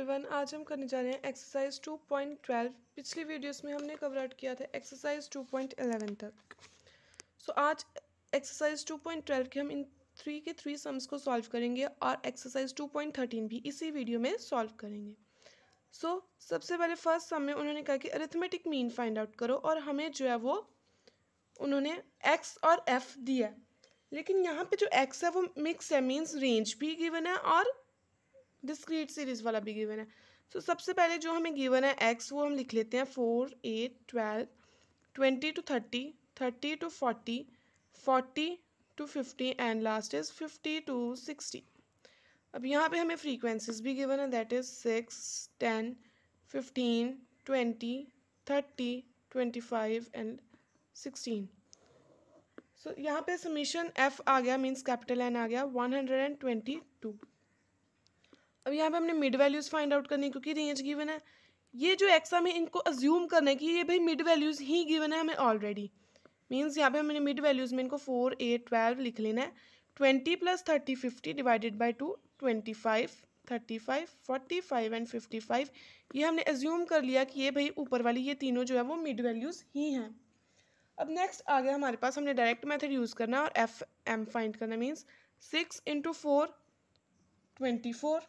Everyone, आज हम करने जा रहे हैं एक्सरसाइज 2.12। पिछली वीडियोस में हमने कवर आउट किया था एक्सरसाइज 2.11 तक। आज एक्सरसाइज 2.12 के हम इन 3 के 3 सम्स को सॉल्व करेंगे और एक्सरसाइज 2.13 भी इसी वीडियो में सॉल्व करेंगे। सबसे पहले फर्स्ट सम में उन्होंने कहा कि अरिथमेटिक मीन फाइंड आउट करो और हमें जो है वो उन्होंने एक्स और एफ दिया, लेकिन यहाँ पे जो एक्स है वो मिक्स है, मीन्स रेंज भी गिवन है और डिस्क्रीट सीरीज वाला भी गिवन है। सबसे पहले जो हमें गिवन है एक्स वो हम लिख लेते हैं 4, 8, 12, 20 to 30, 30 to 40, 40 to 50 and last is 50 to 60। अब यहाँ पे हमें फ्रीक्वेंसीज भी गिवन है, दैट इज 6, 10, 15, 20, 30, 25 एंड 16। यहाँ पे समीशन एफ आ गया, मीन्स कैपिटल एन आ गया 122। अब यहाँ पे हमने मिड वैल्यूज़ फाइंड आउट करनी है क्योंकि रेंज गिवन है। ये जो एक्स हमें इनको अज्यूम करना है कि ये भाई मिड वैल्यूज़ ही गिवन है हमें ऑलरेडी, मीन्स यहाँ पे हमने मिड वैल्यूज़ में इनको 4, 8, 12 लिख लेना है। 20 + 30, 50 डिवाइडेड बाई 2, 25, 35, 45 एंड 55। ये हमने अज्यूम कर लिया कि ये भाई ऊपर वाली ये तीनों जो है वो मिड वैल्यूज़ ही हैं। अब नेक्स्ट आ गया हमारे पास, हमने डायरेक्ट मेथड यूज़ करना और एफ एम फाइंड करना, means 6 × 4 24,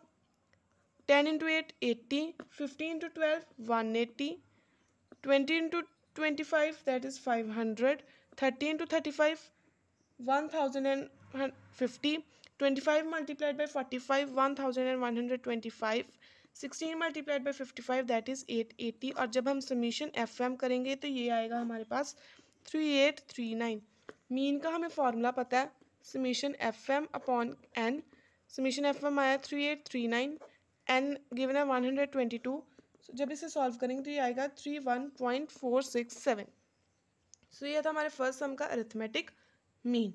10 × 8 80, 15 × 12 180, 20 × 25 that is 500, 30 × 35 1050, 25 multiplied by 45 1125, 16 multiplied by 55 that is 880। और जब हम समीशन एफ एम करेंगे तो ये आएगा हमारे पास 3839। मीन का हमें फॉर्मूला पता है, summation F M upon N. Summation F M आया 3839, एन गिवन है 122। जब इसे सॉल्व करेंगे तो ये आएगा 31.467। ये था हमारे फर्स्ट सम का अरिथमेटिक मीन।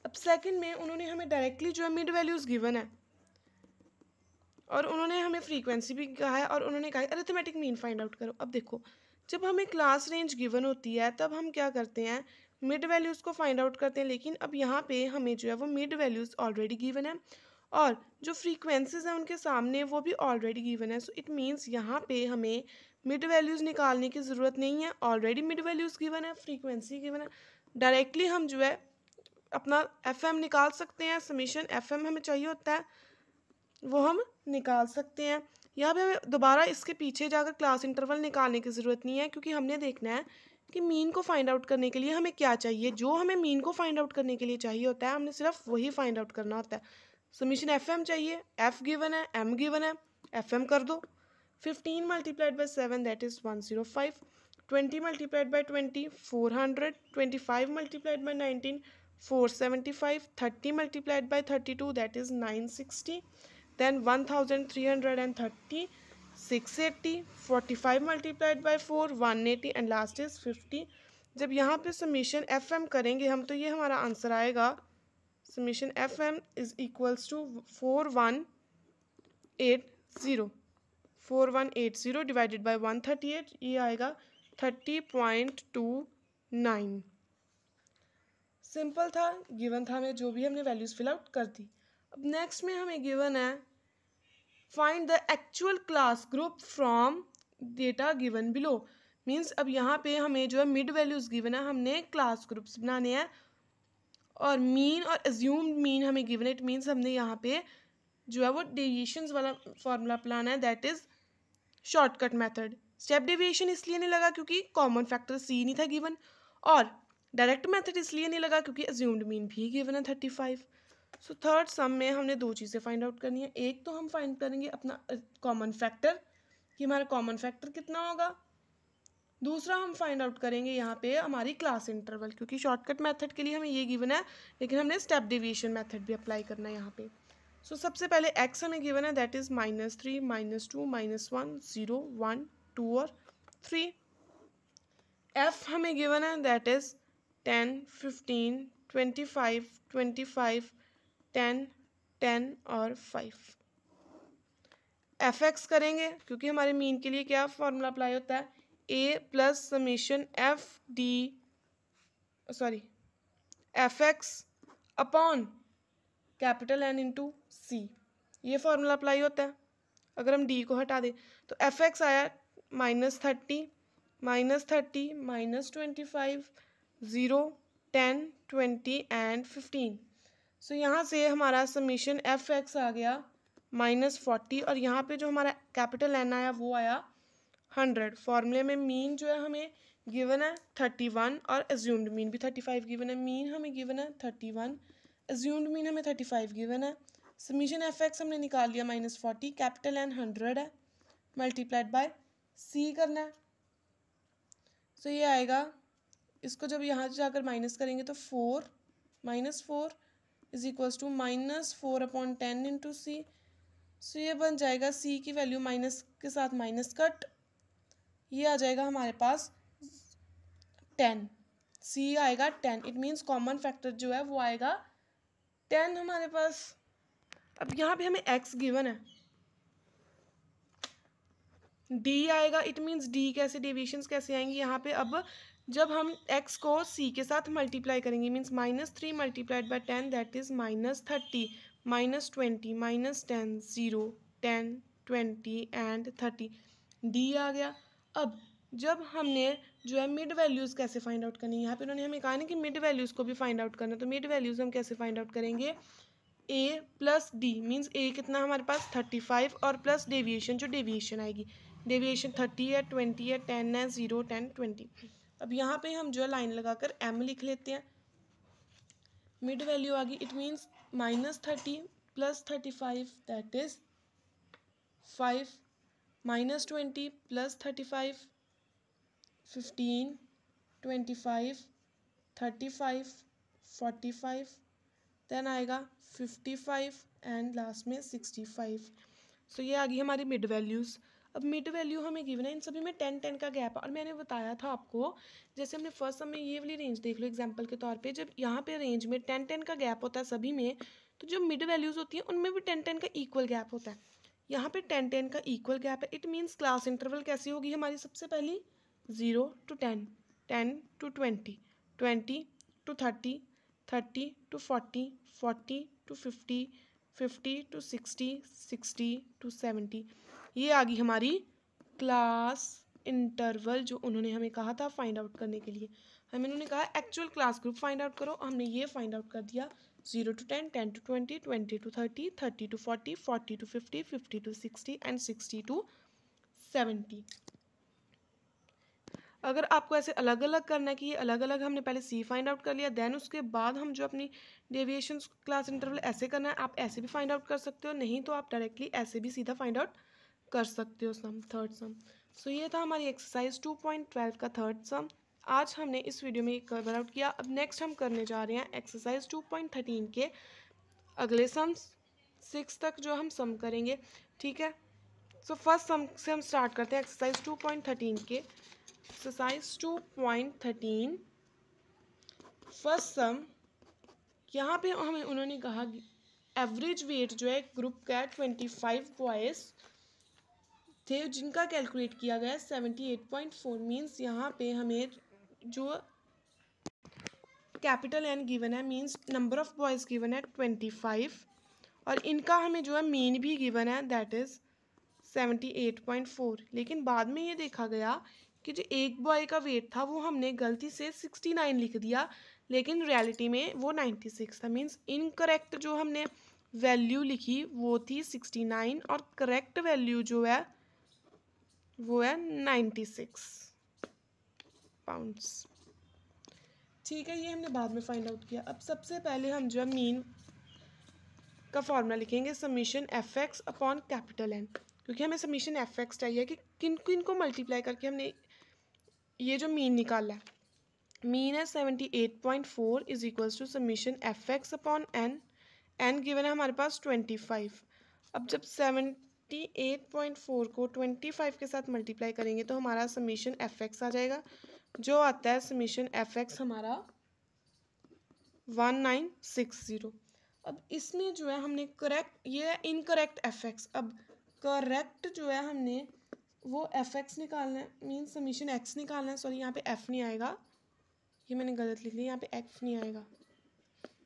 अब सेकंड में उन्होंने हमें डायरेक्टली जो है मिड वैल्यूज़ गिवन है और उन्होंने हमें फ्रीक्वेंसी भी कहा है और उन्होंने कहा है अरिथमेटिक मीन फाइंड आउट करो। अब देखो, जब हमें क्लास रेंज गिवन होती है तब हम क्या करते हैं, मिड वैल्यूज़ को फाइंड आउट करते हैं, लेकिन अब यहाँ पे हमें जो है वो मिड वैल्यूज़ ऑलरेडी गिवन है और जो फ्रीक्वेंसीज हैं उनके सामने वो भी ऑलरेडी गिवन है। इट मीन्स यहाँ पे हमें मिड वैल्यूज़ निकालने की ज़रूरत नहीं है, ऑलरेडी मिड वैल्यूज़ गिवन है, फ्रीक्वेंसी गिवन है। डायरेक्टली हम जो है अपना एफ एम निकाल सकते हैं, समीशन एफ एम हमें चाहिए होता है वो हम निकाल सकते हैं। यहाँ पे हमें दोबारा इसके पीछे जाकर क्लास इंटरवल निकालने की ज़रूरत नहीं है, क्योंकि हमने देखना है कि मीन को फाइंड आउट करने के लिए हमें क्या चाहिए। जो हमें मीन को फाइंड आउट करने के लिए चाहिए होता है हमने सिर्फ वही फाइंड आउट करना होता है। समीशन एफ एम चाहिए, एफ गिवन है, एम गिवन है, एफ एम कर दो। 15 multiplied by 7 that is 105, 20 multiplied by 20 400, 25 multiplied by 19 475, 30 multiplied by 32 that is 960, then 1330 680, 45 multiplied by 4 180 and last is 50। जब यहाँ पे समीशन एफ एम करेंगे हम तो ये हमारा आंसर आएगा, summation F M is equals to 4180 divided by 138, ये आएगा 30.29। सिंपल था, गिवन था हमें, जो भी हमने वैल्यूज फिल आउट कर दी। अब नेक्स्ट में हमें गिवन है find the actual class group from data given below. Means अब यहाँ पे हमें जो है मिड वैल्यूज गिवन है, हमने क्लास ग्रुप्स बनाने हैं और मीन और अज्यूम्ड मीन हमें गिवन है। इट मीन्स हमने यहाँ पे जो है वो डेविएशंस वाला फॉर्मूला अपनाना है, that is shortcut method. Step deviation इसलिए नहीं लगा क्योंकि कॉमन फैक्टर सी नहीं था गिवन, और डायरेक्ट मेथड इसलिए नहीं लगा क्योंकि अज्यूम्ड मीन भी गिवन है 35। थर्ड सम में हमने दो चीज़ें फाइंड आउट करनी है। एक तो हम फाइंड करेंगे अपना कॉमन फैक्टर कि हमारा कॉमन फैक्टर कितना होगा, दूसरा हम फाइंड आउट करेंगे यहाँ पे हमारी क्लास इंटरवल, क्योंकि शॉर्टकट मेथड के लिए हमें ये गिवन है लेकिन हमने स्टेप डेविएशन मेथड भी अप्लाई करना है यहाँ पे। सबसे पहले x हमें गिवन है, दैट इज -3, -2, -1, 0, 1, 2 और 3। f हमें गिवन है, दैट इज 10, 15, 25, 25, 10, 10 और 5। fx करेंगे क्योंकि हमारे मीन के लिए क्या फॉर्मूला अप्लाई होता है, a plus summation fx upon capital N into C, ये फॉर्मूला अप्लाई होता है। अगर हम डी को हटा दें तो एफ एक्स आया -30, -30, -25, 0, 10, 20 एंड 15। सो यहाँ से हमारा समीशन एफ एक्स आ गया -40 और यहाँ पे जो हमारा कैपिटल एन आया वो आया 100। फॉर्मूले में मीन जो है हमें गिवन है 31 और एज्यूम्ड मीन भी 35 गिवन है। मीन हमें गिवन है 31, एज्यूम्ड मीन हमें 35 गिवन है। समीशन एफ एक्स हमने निकाल लिया -40, कैपिटल एन 100 है, मल्टीप्लाइड बाय सी करना है। सो ये आएगा, इसको जब यहाँ जाकर माइनस करेंगे तो 4 -4 इज इक्वल्स टू -4/10 इंटू सी। सो ये बन जाएगा सी की वैल्यू माइनस के साथ माइनस कट, ये आ जाएगा हमारे पास 10, सी आएगा 10। इट मीन्स कॉमन फैक्टर जो है वो आएगा 10 हमारे पास। अब यहाँ पे हमें x गिवन है, d आएगा, इट मीन्स d कैसे, डेविएशंस कैसे आएंगी यहाँ पे। अब जब हम x को c के साथ मल्टीप्लाई करेंगे means -3 multiplied by 10 that is -30, -20, -10, 0, 10, 20 and 30, d आ गया। अब जब हमने जो है मिड वैल्यूज़ कैसे फाइंड आउट करनी है, यहाँ पे उन्होंने हमें कहा ना कि मिड वैल्यूज़ को भी फाइंड आउट करना है, तो मिड वैल्यूज़ हम कैसे फाइंड आउट करेंगे, a plus D means a कितना हमारे पास 35 और प्लस डेविएशन, जो डेविएशन आएगी, डेविएशन 30 है, 20 है, 10 है, 0, 10, 20। अब यहाँ पे हम जो है लाइन लगाकर m लिख लेते हैं, मिड वैल्यू आ गई, it means -30 plus 35 that is 5, -20 plus 35 15, 25, 35, 45, then आएगा 55 एंड लास्ट में 65। सो ये आ गई हमारी मिड वैल्यूज़। अब मिड वैल्यू हमें गिवन है, इन सभी में 10-10 का गैप है और मैंने बताया था आपको, जैसे हमने फर्स्ट सम में ये वाली रेंज देख लो एग्जांपल के तौर पे, जब यहाँ पे रेंज में 10-10 का गैप होता है सभी में, तो जो मिड वैल्यूज़ होती हैं उनमें भी 10-10 का इक्वल गैप होता है। यहाँ पे 10-10 का इक्वल गैप है, इट मीन्स क्लास इंटरवल कैसी होगी हमारी, सबसे पहली 0 to 10, 10 to 20, 20 to 30, 30 to 40, 40 to 50, 50 to 60, 60 to 70। ये आ गई हमारी क्लास इंटरवल जो उन्होंने हमें कहा था फाइंड आउट करने के लिए। हमें उन्होंने कहा actual class group find out करो, हमने ये फाइंड आउट कर दिया। 0 to 10, 10 to 20, 20 to 30, 30 to 40, 40 to 50, 50 to 60 and 60 to 70। अगर आपको ऐसे अलग अलग करना है कि ये अलग अलग हमने पहले सी फाइंड आउट कर लिया, देन उसके बाद हम जो अपनी डेविएशंस क्लास इंटरवल ऐसे करना है, आप ऐसे भी फाइंड आउट कर सकते हो, नहीं तो आप डायरेक्टली ऐसे भी सीधा फाइंड आउट कर सकते हो सम, थर्ड सम। सो ये था हमारी एक्सरसाइज 2.12 का थर्ड सम। आज हमने इस वीडियो में कवर आउट किया। अब नेक्स्ट हम करने जा रहे हैं एक्सरसाइज 2.13 के अगले सम 6 तक जो हम सम करेंगे, ठीक है। सो फर्स्ट सम से हम स्टार्ट करते हैं एक्सरसाइज 2.13 के। एक्सरसाइज 2.13 फर्स्ट सम, यहाँ पे हमें उन्होंने कहा एवरेज वेट जो है ग्रुप का 25 बॉयज़ थे जिनका कैलकुलेट किया गया 78.4। मीन्स यहाँ पे हमें जो कैपिटल एन गिवन है means number of boys given है 25 और इनका हमें जो है मीन भी गिवन है दैट इज़ 78.4। लेकिन बाद में ये देखा गया कि जो एक बॉय का वेट था वो हमने गलती से 69 लिख दिया, लेकिन रियलिटी में वो 96 था। मीन्स इनकरेक्ट जो हमने वैल्यू लिखी वो थी 69 और करेक्ट वैल्यू जो है वो है 96 पाउंड्स। ठीक है, ये हमने बाद में फाइंड आउट किया। अब सबसे पहले हम जो है मीन का फॉर्मूला लिखेंगे summation F X upon capital N, क्योंकि हमें समीशन एफ एक्स चाहिए कि किन किन को मल्टीप्लाई करके हमने ये जो मीन निकाला है। मीन है 78.4 is equals to summation F X upon N, N given है हमारे पास 25। अब जब 78.4 को 25 के साथ मल्टीप्लाई करेंगे तो हमारा समीशन एफ एक्स आ जाएगा, जो आता है समीशन एफ एक्स हमारा 1960। अब इसमें जो है हमने करेक्ट, ये है इनकरेक्ट एफ एक्स। अब करेक्ट जो है हमने वो एफ एक्स निकालना है, मीन समीशन एक्स निकालना है। सॉरी, यहाँ पे एफ नहीं आएगा, ये मैंने गलत लिख लिया, यहाँ पे एक्स नहीं आएगा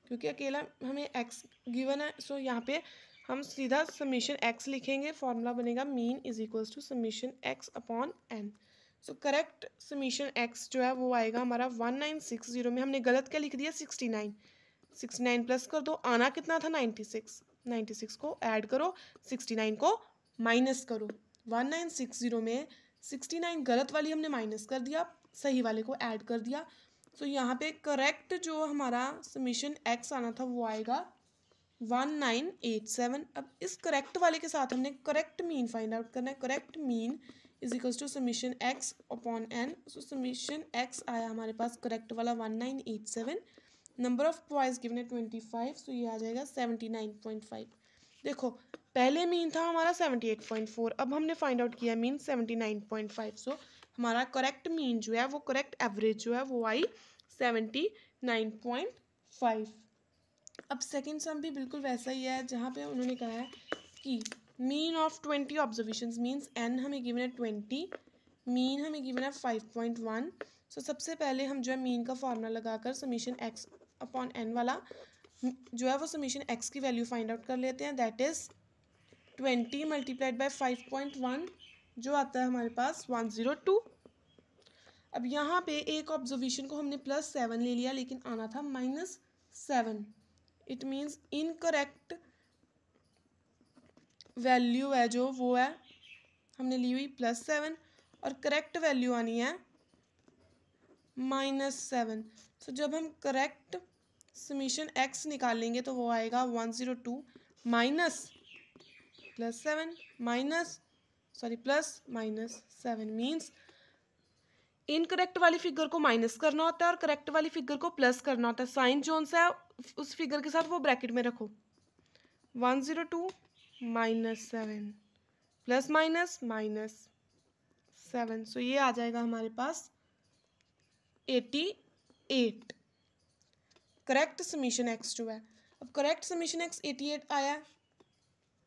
क्योंकि अकेला हमें एक्स गिवन है। सो यहाँ पे हम सीधा समीशन एक्स लिखेंगे, फॉर्मूला बनेगा mean is equals to summation X upon N. So correct summation X जो है वो आएगा हमारा 1960 में। हमने गलत क्या लिख दिया 69, 69 प्लस कर दो, आना कितना था 96, 96 को ऐड करो, 69 को माइनस करो। 1960 में 69 गलत वाली हमने माइनस कर दिया, सही वाले को ऐड कर दिया। तो यहाँ पे करेक्ट जो हमारा समीशन एक्स आना था वो आएगा 1987। अब इस करेक्ट वाले के साथ हमने करेक्ट मीन फाइंड आउट करना है। Correct mean is equals to summation X upon N. So summation X आया हमारे पास करेक्ट वाला 1987। नंबर ऑफ बॉयज गिवन है 25, सो ये आ जाएगा 79.5। देखो पहले मीन था हमारा 78.4, अब हमने फाइंड आउट किया मीन 79.5। सो हमारा करेक्ट मीन जो है वो करेक्ट एवरेज जो है वो आई 79.5। अब सेकेंड सम भी बिल्कुल वैसा ही है, जहाँ पे उन्होंने कहा है कि mean of 20 observations means N हमें गिवन है 20, मीन हमें गिवन है 5.1। सो सबसे पहले हम जो है मीन का फॉर्मूला लगाकर समीशन एक्स अपॉन एन वाला जो है वो समीशन एक्स की वैल्यू फाइंड आउट कर लेते हैं। दैट इज़ 20 मल्टीप्लाइड बाय 5.1 जो आता है हमारे पास 102। अब यहाँ पे एक ऑब्जर्वेशन को हमने +7 ले लिया, लेकिन आना था -7। इट मीन्स इनकरेक्ट वैल्यू है जो वो है हमने ली हुई +7 और करेक्ट वैल्यू आनी है -7। सो जब हम करेक्ट समीशन एक्स निकालेंगे तो वो आएगा 102 माइनस +7 प्लस -7 मीन्स इनकरेक्ट वाली फिगर को माइनस करना होता है और करेक्ट वाली फिगर को प्लस करना होता है। साइन जोन सा है उस फिगर के साथ वो ब्रैकेट में रखो। 102 -7 प्लस -7, सो ये आ जाएगा हमारे पास 88 करेक्ट समीशन एक्स जो है। अब करेक्ट समीशन एक्स 88 आया,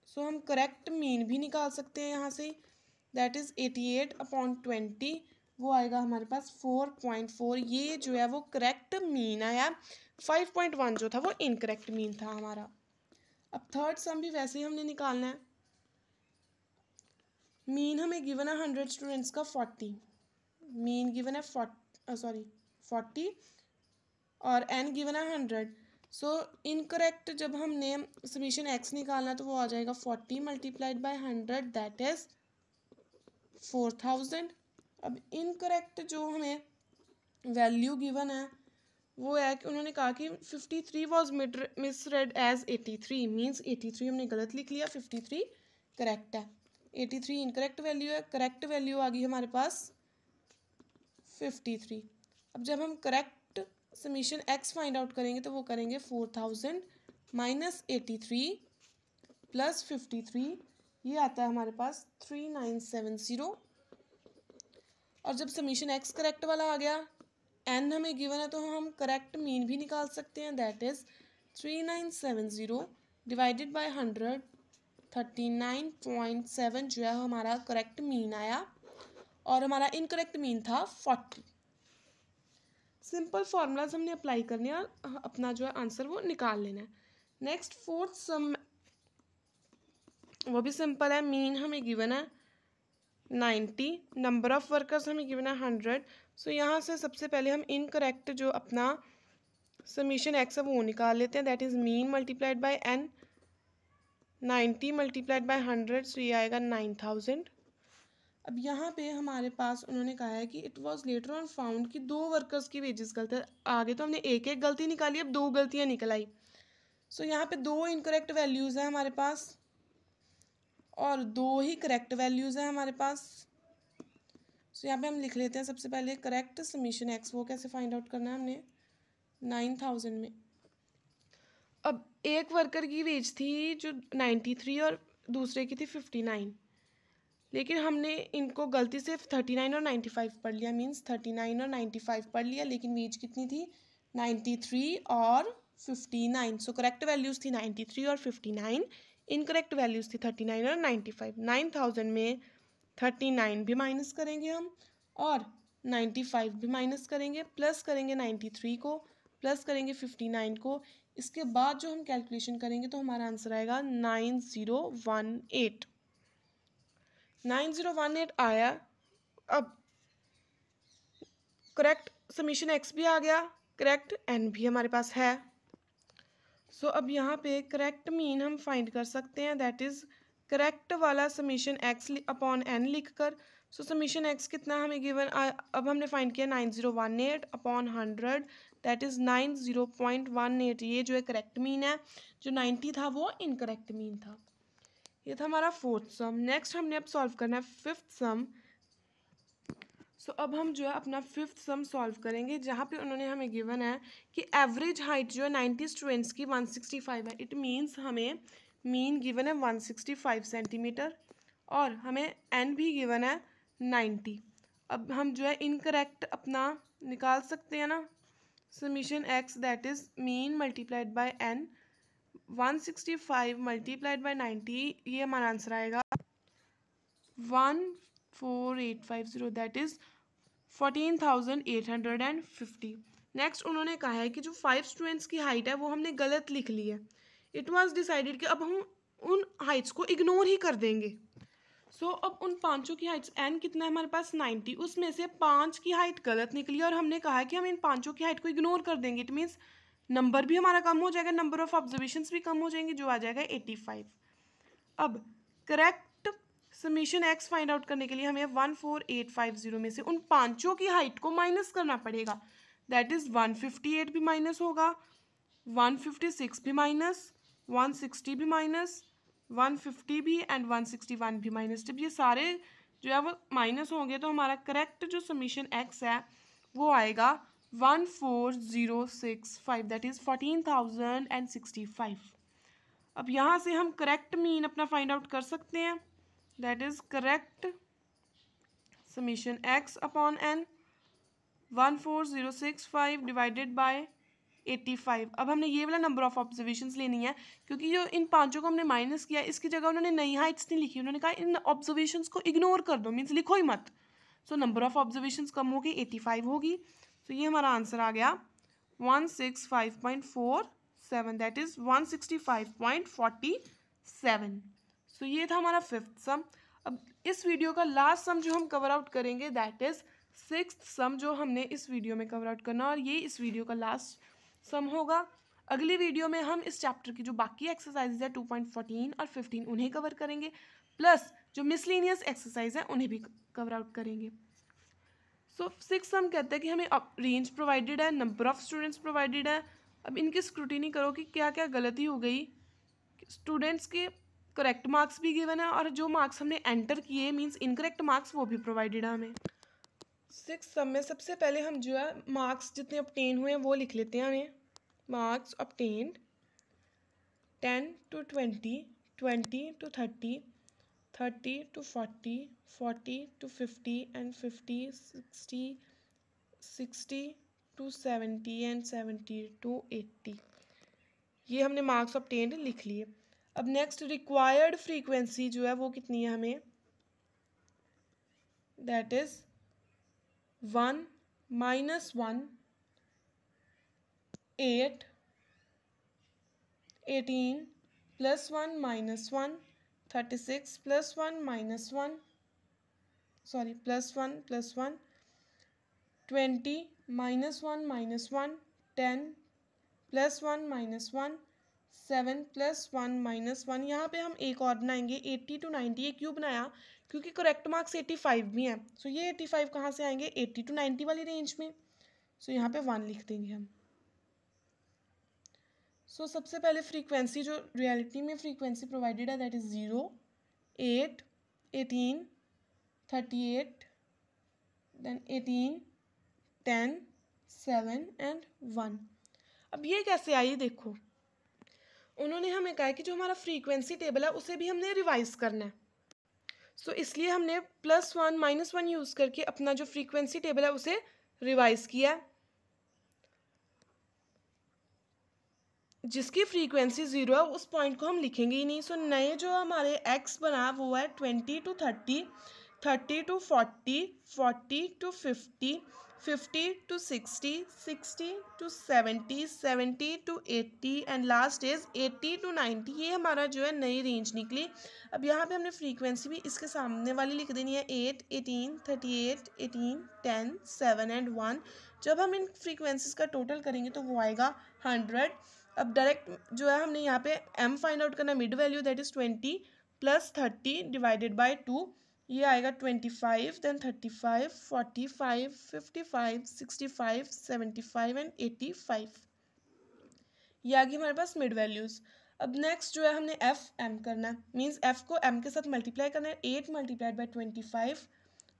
सो हम करेक्ट मीन भी निकाल सकते हैं यहाँ से। दैट इज़ 88 अपॉन 20, वो आएगा हमारे पास 4.4। ये जो है वो करेक्ट मीन आया। 5.1 जो था वो इनकरेक्ट मीन था हमारा। अब थर्ड सम भी वैसे ही हमने निकालना है। मीन हमें गिवन है 100 स्टूडेंट्स का 40, मीन गिवन है 40 और एन गिवन है 100। सो इनकरेक्ट जब हमने समीशन एक्स निकालना तो वो आ जाएगा 40 मल्टीप्लाइड बाय 100 दैट इज 4000। अब इनकरेक्ट जो हमें वैल्यू गिवन है वो है कि उन्होंने कहा कि 53 वॉज मिसरेड एज 83, मीन्स 83 हमने गलत लिख लिया, 53 करेक्ट है, 83 इनकरेक्ट वैल्यू है। करेक्ट वैल्यू आ गई हमारे पास 53। अब जब हम correct summation x find out करेंगे तो वो करेंगे 4000 माइनस 83 प्लस 53, ये आता है हमारे पास 3970। और जब समीशन एक्स करेक्ट वाला आ गया, एन हमें गिवन है तो हम करेक्ट मीन भी निकाल सकते हैं। दैट इज़ 3970 डिवाइडेड बाय 100, 39.7 जो है हमारा करेक्ट मीन आया और हमारा इनकरेक्ट मीन था 40। सिंपल फार्मूलाज हमने अप्लाई करने और अपना जो है आंसर वो निकाल लेना है। नेक्स्ट फोर्थ सम वो भी सिंपल है। मीन हमें गिवन है 90, नंबर ऑफ वर्कर्स हमें गिवन है 100। सो यहाँ से सबसे पहले हम इनकरेक्ट जो अपना समीशन एक्स है वो निकाल लेते हैं। That is mean multiplied by N, 90 multiplied by 100, so ये आएगा 9000। अब यहाँ पे हमारे पास उन्होंने कहा है कि it was later on found कि 2 वर्कर्स की वेजेस गलत है। आगे तो हमने एक एक गलती निकाली, अब 2 गलतियाँ निकल आई। सो यहाँ पे 2 इनकरेक्ट वैल्यूज़ हैं हमारे पास और 2 ही करेक्ट वैल्यूज़ हैं हमारे पास। सो यहाँ पे हम लिख लेते हैं सबसे पहले करेक्ट समीशन एक्स। वो कैसे फाइंड आउट करना है हमने 9000 में। अब एक वर्कर की वेज थी जो 93 और दूसरे की थी 59, लेकिन हमने इनको गलती से 39 और 95 पढ़ लिया, मीन्स 39 और 95 पढ़ लिया, लेकिन वेज कितनी थी 93 और 59। सो करेक्ट वैल्यूज़ थी 93 और 59, इनकरेक्ट वैल्यूज़ थी 39 और 95। 9000 में 39 भी माइनस करेंगे हम और 95 भी माइनस करेंगे, प्लस करेंगे 93 को, प्लस करेंगे 59 को, इसके बाद जो हम कैलकुलेशन करेंगे तो हमारा आंसर आएगा 9018। 9018 आया। अब करेक्ट समीशन एक्स भी आ गया, करेक्ट एन भी हमारे पास है। सो अब यहाँ पे करेक्ट मीन हम फाइंड कर सकते हैं, दैट इज करेक्ट वाला समीशन एक्स अपॉन एन लिखकर। सो समीशन एक्स कितना हमें गिवन, अब हमने फाइंड किया 9018 अपॉन 100, दैट इज 90.18। ये जो है करेक्ट मीन है, जो 90 था वो इनकरेक्ट मीन था। ये था हमारा फोर्थ सम। नेक्स्ट हमने अब सॉल्व करना है फिफ्थ सम। सो अब हम जो है अपना फिफ्थ सम सॉल्व करेंगे, जहाँ पे उन्होंने हमें गिवन है कि एवरेज हाइट जो है 90 स्टूडेंट्स की 165 है। इट मीन्स हमें मीन गिवन है 165 सेंटीमीटर और हमें एन भी गिवन है 90। अब हम जो है इनकरेक्ट अपना निकाल सकते हैं ना, summation X that is mean multiplied by N, 165 multiplied by 90, ये हमारा आंसर आएगा 14850, दैट इज 14,850। नेक्स्ट उन्होंने कहा है कि जो 5 स्टूडेंट्स की हाइट है वो हमने गलत लिख ली है। इट वाज डिसाइडेड कि अब हम उन हाइट्स को इग्नोर ही कर देंगे। सो अब उन पांचों की हाइट्स एन कितना है हमारे पास 90, उसमें से 5 की हाइट गलत निकली और हमने कहा है कि हम इन पांचों की हाइट को इग्नोर कर देंगे। इट मीन्स नंबर भी हमारा कम हो जाएगा, नंबर ऑफ ऑब्जर्वेशंस भी कम हो जाएंगे, जो आ जाएगा 85। अब correct summation x find out करने के लिए हमें 14850 में से उन पांचों की हाइट को माइनस करना पड़ेगा, दैट इज 158 भी माइनस होगा, 156 भी माइनस, 160 भी माइनस, 150 भी एंड 161 भी माइनस। जब ये सारे जो है वो माइनस होंगे तो हमारा करेक्ट जो समीशन एक्स है वो आएगा 14065, दैट इज 14,065। अब यहाँ से हम करेक्ट मीन अपना फाइंड आउट कर सकते हैं, that is correct summation X upon N 14065 divided by 85। अब हमने ये वाला नंबर ऑफ ऑब्जर्वेशंस लेनी है, क्योंकि जो इन पांचों को हमने माइनस किया इसकी जगह उन्होंने नई हाइट्स नहीं लिखी, उन्होंने कहा इन ऑब्जर्वेशंस को इग्नोर कर दो, मीन्स लिखो ही मत। सो नंबर ऑफ ऑब्जर्वेशंस कम होगी, 85 होगी। तो ये हमारा आंसर आ गया 165.47, दैट इज 165.47। सो ये था हमारा फिफ्थ सम। अब इस वीडियो का लास्ट सम जो हम कवर आउट करेंगे दैट इज सिक्स्थ सम, जो हमने इस वीडियो में कवर आउट करना, और ये इस वीडियो का लास्ट सम होगा। अगली वीडियो में हम इस चैप्टर की जो बाकी एक्सरसाइजेज है 2.14 और 15 उन्हें कवर करेंगे, प्लस जो मिसलेनियस एक्सरसाइज है उन्हें भी कवर आउट करेंगे। सो सिक्स सम कहते हैं कि हमें रेंज प्रोवाइडेड है, नंबर ऑफ स्टूडेंट्स प्रोवाइडेड है। अब इनकी स्क्रूटिनी करो कि क्या क्या गलती हो गई। स्टूडेंट्स के करेक्ट मार्क्स भी गिवन है और जो मार्क्स हमने एंटर किए मीन्स इनकरेक्ट मार्क्स वो भी प्रोवाइडेड है हमें। सिक्स सम में सबसे पहले हम जो है मार्क्स जितने ऑब्टेन हुए हैं वो लिख लेते हैं। हमें marks obtained 10 to 20, 20 to 30, 30 to 40, 40 to 50 and 50, 60, 60 to 70 and 70 to 80। ये हमने मार्क्स ऑब्टेन्ड लिख लिए। अब नेक्स्ट रिक्वायर्ड फ्रीक्वेंसी जो है वो कितनी है हमें, दैट इज 1 -1 8 18 +1 -1 36 +1 -1 सॉरी +1 +1 20 -1 -1 10 +1 -1 7 +1 -1। यहाँ पे हम एक और बनाएंगे 80 to 90। ये क्यों बनाया, क्योंकि करेक्ट मार्क्स 85 भी हैं। सो ये 85 कहाँ से आएंगे, 80 to 90 वाली रेंज में। सो यहाँ पे 1 लिख देंगे हम। सो सबसे पहले फ्रीक्वेंसी जो रियलिटी में फ्रीक्वेंसी प्रोवाइडेड है दैट इज 0 8 18 38 देन 18 10 7 एंड 1। अब ये कैसे आई देखो, उन्होंने हमें कहा है कि जो हमारा फ्रीक्वेंसी टेबल है उसे भी हमने रिवाइज करना है। सो इसलिए हमने +1 -1 यूज़ करके अपना जो फ्रीक्वेंसी टेबल है उसे रिवाइज किया है। जिसकी फ्रीक्वेंसी 0 है उस पॉइंट को हम लिखेंगे ही नहीं। सो नए जो हमारे एक्स बना वो है 20 to 30, 30 to 40, 40 to 50, 50 to 60, 60 to 70, 70 to 80 and last is 80 to 90। ये हमारा जो है नई रेंज निकली। अब यहाँ पे हमने फ्रीक्वेंसी भी इसके सामने वाली लिख देनी है 8, 18, 38, 18, 10, 7 एंड 1। जब हम इन फ्रीक्वेंसीज का टोटल करेंगे तो वो आएगा 100। अब डायरेक्ट जो है हमने यहाँ पे m फाइंड आउट करना, mid value that is 20 plus 30 divided by 2, ये आएगा 25, देन 35, 45, 55, 65, 75 एंड 85। ये आ गई हमारे पास मिड वैल्यूज़। अब नेक्स्ट जो है हमने एफ एम करना है, मीन्स एफ को एम के साथ मल्टीप्लाई करना है। 8 multiplied by 25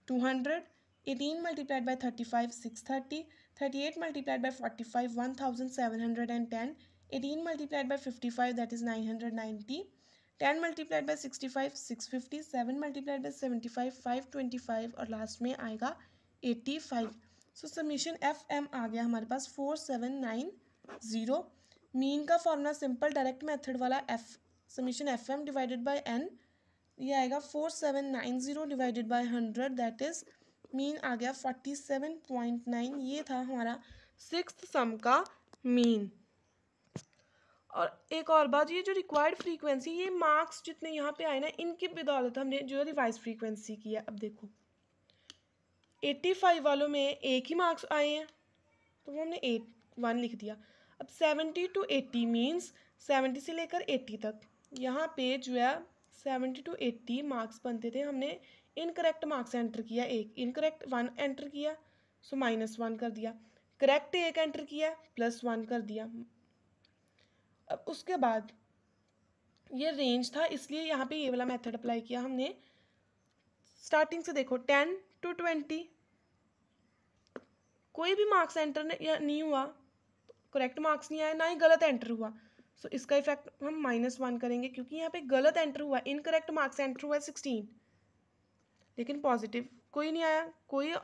200, 18 multiplied by 35 630, 38 multiplied by 45 1710, 18 multiplied by 55 that is 990, 10 multiplied by 65 650, 7 multiplied by 75 525 और लास्ट में आएगा 85। सो समीशन एफ एम आ गया हमारे पास 4790। मीन का फॉर्मूला सिंपल डायरेक्ट मेथड वाला F summation F M divided by N, ये आएगा 4790 divided by 100 that is mean आ गया 47.9। ये था हमारा 6th सम का मीन। और एक और बात, ये जो रिक्वायर्ड फ्रीक्वेंसी, ये मार्क्स जितने यहाँ पे आए ना, इनकी बदौलत हमने जो रिवाइज फ्रीक्वेंसी की है। अब देखो 85 वालों में एक ही मार्क्स आए हैं तो वो हमने 1 लिख दिया। अब 70 to 80 मीन्स 70 से लेकर 80 तक, यहाँ पे जो है 70 to 80 मार्क्स बनते थे। हमने इनकरेक्ट मार्क्स एंटर किया, एक इनकरेक्ट 1 एंटर किया सो -1 कर दिया, करेक्ट 1 एंटर किया +1 कर दिया। अब उसके बाद ये रेंज था इसलिए यहाँ पे ये वाला मेथड अप्लाई किया हमने। स्टार्टिंग से देखो 10 to 20 कोई भी मार्क्स एंटर नहीं हुआ, करेक्ट मार्क्स नहीं आया, ना ही गलत एंटर हुआ, सो इसका इफेक्ट हम -1 करेंगे क्योंकि यहाँ पे गलत एंटर हुआ, इनकरेक्ट मार्क्स एंटर हुआ 16 लेकिन पॉजिटिव कोई नहीं आया, कोई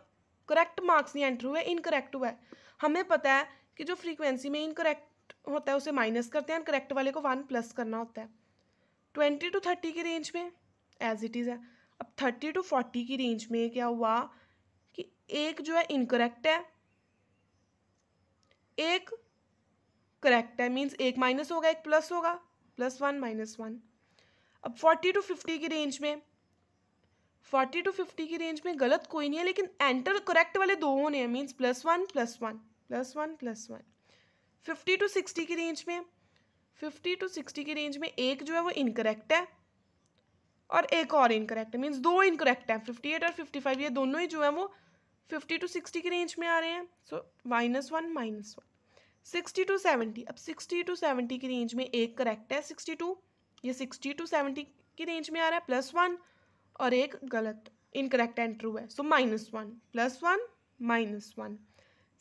करेक्ट मार्क्स नहीं एंटर हुआ, इनकरेक्ट हुआ है। हमें पता है कि जो फ्रीक्वेंसी में इनकरेक्ट होता है उसे माइनस करते हैं, करेक्ट वाले को 1 प्लस करना होता है। 20 to 30 की रेंज में एज इट इज़ है। अब 30 to 40 की रेंज में क्या हुआ कि एक जो है इनकरेक्ट है, एक करेक्ट है, मीन्स एक माइनस होगा एक प्लस होगा, +1 -1। अब 40 to 50 की रेंज में, 40 to 50 की रेंज में गलत कोई नहीं है लेकिन एंटर करेक्ट वाले 2 होने हैं, मीन्स +1 +1 +1 +1। 50 to 60 की रेंज में, 50 to 60 की रेंज में एक जो है वो इनकरेक्ट है और एक और इनकरेक्ट है, मीन्स 2 इनकरेक्ट है। 58 और 55 ये दोनों ही जो है वो 50 to 60 की रेंज में आ रहे हैं, सो -1 -1। 60 to 70, अब 60 to 70 की रेंज में एक करेक्ट है 62, ये 60 to 70 की रेंज में आ रहा है +1 और एक गलत इनकरेक्ट एंटर हुआ है, सो -1 +1 -1।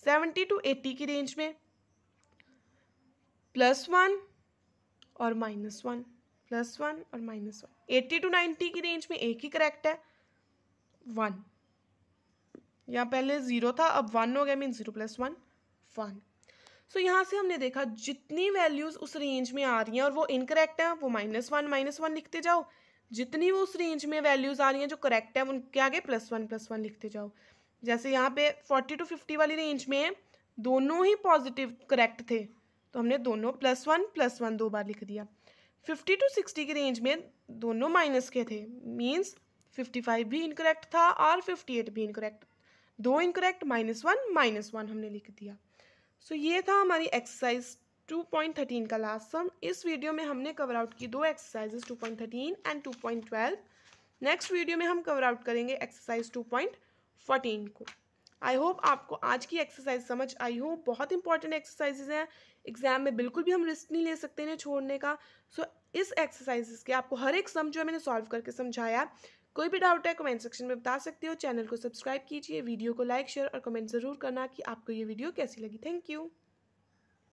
70 to 80 की रेंज में +1 और -1 +1 और -1। 80 to 90 की रेंज में एक ही करेक्ट है 1, यहाँ पहले 0 था अब 1 हो गया, मीन 0 + 1 1। सो यहाँ से हमने देखा जितनी वैल्यूज़ उस रेंज में आ रही हैं और वो इनकरेक्ट है वो -1 -1 लिखते जाओ, जितनी वो उस रेंज में वैल्यूज़ आ रही हैं जो करेक्ट है उनके आगे +1 +1 लिखते जाओ। जैसे यहाँ पे 40 to 50 वाली रेंज में दोनों ही पॉजिटिव करेक्ट थे तो हमने दोनों +1 +1 2 बार लिख दिया। 50 to 60 की रेंज में दोनों माइनस के थे, मीन्स 55 भी इनकरेक्ट था और 58 भी इनकरेक्ट, 2 इनकरेक्ट -1 -1 हमने लिख दिया। सो ये था हमारी एक्सरसाइज 2.13 का लास्ट सम। इस वीडियो में हमने कवर आउट की 2 एक्सरसाइजेस 2.13 एंड 2.12। नेक्स्ट वीडियो में हम कवर आउट करेंगे एक्सरसाइज 2.14 को। आई होप आपको आज की एक्सरसाइज समझ आई हो, बहुत इंपॉर्टेंट एक्सरसाइजेज हैं, एग्जाम में बिल्कुल भी हम रिस्क नहीं ले सकते इन्हें छोड़ने का। सो इस एक्सरसाइजेस के आपको हर एक सम जो है मैंने सॉल्व करके समझाया। कोई भी डाउट है कमेंट सेक्शन में बता सकते हो। चैनल को सब्सक्राइब कीजिए, वीडियो को लाइक शेयर और कमेंट ज़रूर करना कि आपको ये वीडियो कैसी लगी। Thank you.